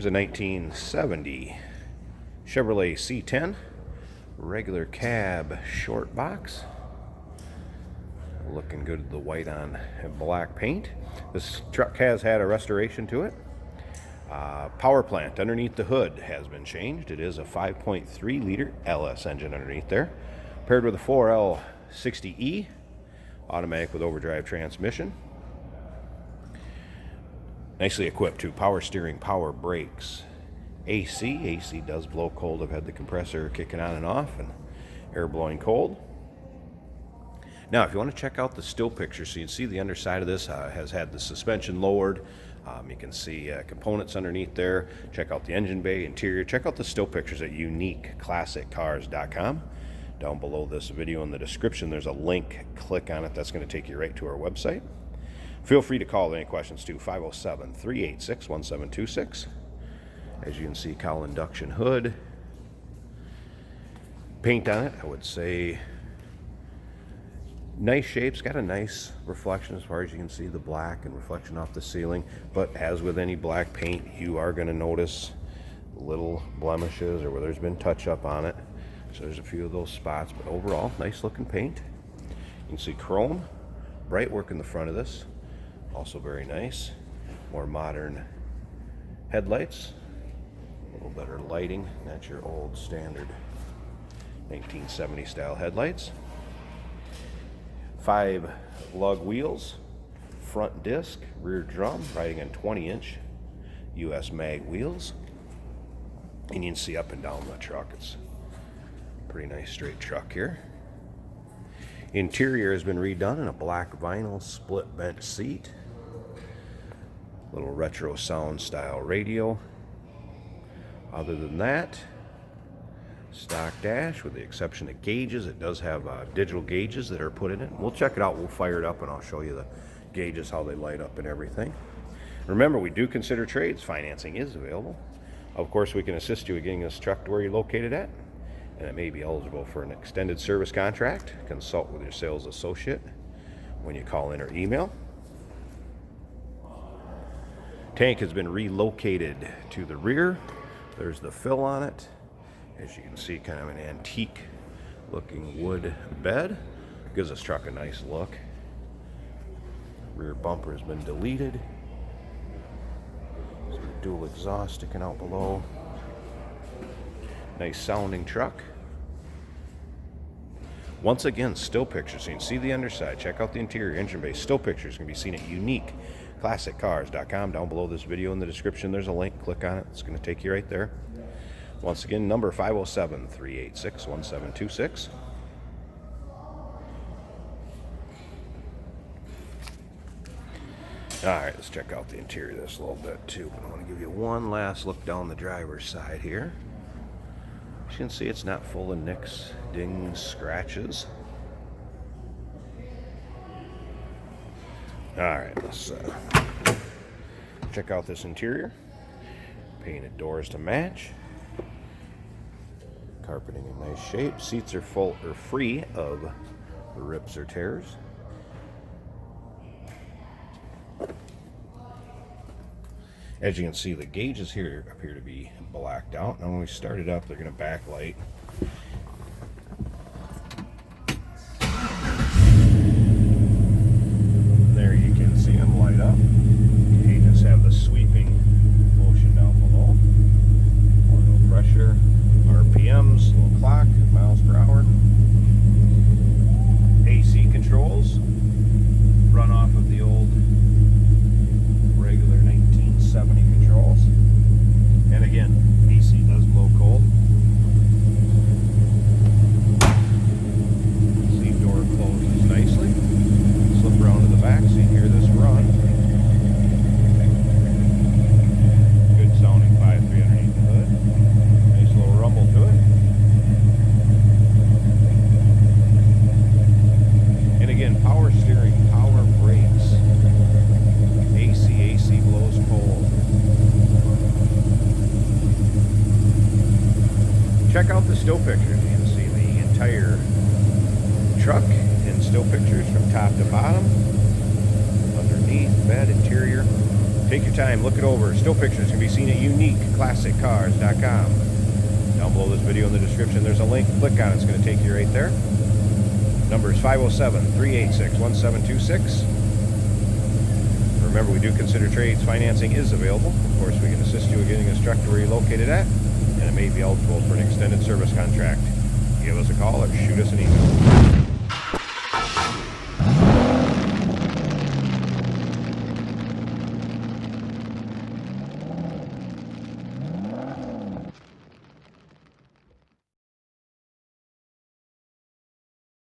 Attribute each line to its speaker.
Speaker 1: Here's a 1970 Chevrolet C10, regular cab short box. Looking good with the white on black paint. This truck has had a restoration to it. Power plant underneath the hood has been changed. It is a 5.3 liter LS engine underneath there, paired with a 4L60E, automatic with overdrive transmission. Nicely equipped too. Power steering, power brakes, AC. AC does blow cold. I've had the compressor kicking on and off and air blowing cold. Now, if you want to check out the still picture, so you can see the underside of this has had the suspension lowered. You can see components underneath there. Check out the engine bay, interior. Check out the still pictures at uniqueclassiccars.com. Down below this video in the description, there's a link. Click on it. That's going to take you right to our website. Feel free to call any questions to 507-386-1726. As you can see, cowl induction hood. Paint on it, I would say nice shapes. Got a nice reflection as far as you can see, the black and reflection off the ceiling. But as with any black paint, you are going to notice little blemishes or where there's been touch up on it. So there's a few of those spots, but overall, nice looking paint. You can see chrome, bright work in the front of this. Also very nice. More modern headlights. A little better lighting. That's your old standard 1970 style headlights. 5 lug wheels, front disc, rear drum, riding on 20-inch US mag wheels. And you can see up and down the truck. It's a pretty nice straight truck here. Interior has been redone in a black vinyl split bench seat. Little retro sound style radio. Other than that, stock dash with the exception of gauges. It does have digital gauges that are put in it. We'll check it out. We'll fire it up and I'll show you the gauges, how they light up and everything. Remember, we do consider trades. Financing is available. Of course, we can assist you in getting this truck to where you're located at, and it may be eligible for an extended service contract. Consult with your sales associate when you call in or email. Tank has been relocated to the rear. There's the fill on it. As you can see, kind of an antique looking wood bed. Gives this truck a nice look. Rear bumper has been deleted. There's a dual exhaust sticking out below. Nice sounding truck. Once again, still pictures. So you can see the underside. Check out the interior, engine bay. Still pictures can be seen at uniqueclassiccars.com. Down below this video in the description, there's a link. Click on it. It's going to take you right there. Once again, number 507-386-1726. Alright, let's check out the interior of this a little bit too. But I want to give you one last look down the driver's side here. As you can see, it's not full of nicks, dings, scratches. Alright, let's check out this interior. Painted doors to match. Carpeting in nice shape. Seats are full or free of rips or tears. As you can see, the gauges here appear to be blacked out. Now when we start it up, they're going to backlight. There you can see them light up. Gauges have the sweeping motion down below. Oil pressure, RPMs, little clock, miles per hour. AC controls run off of the old regular 1970 controls. And again, AC does blow cold. Seat door closes nicely. Slip around to the back so you can hear this run. Good sounding 5.3 underneath the hood. Nice little rumble to it. And again, power steering, power brakes. AC blows cold. Check out the still pictures. You can see the entire truck in still pictures from top to bottom. Underneath, bed, interior. Take your time, look it over. Still pictures can be seen at uniqueclassiccars.com. Down below this video in the description, there's a link. Click on it. It's going to take you right there. Number is 507-386-1726. Remember, we do consider trades. Financing is available. Of course, we can assist you in getting this truck to where you're located at, and it may be eligible for an extended service contract. Give us a call or shoot us an email.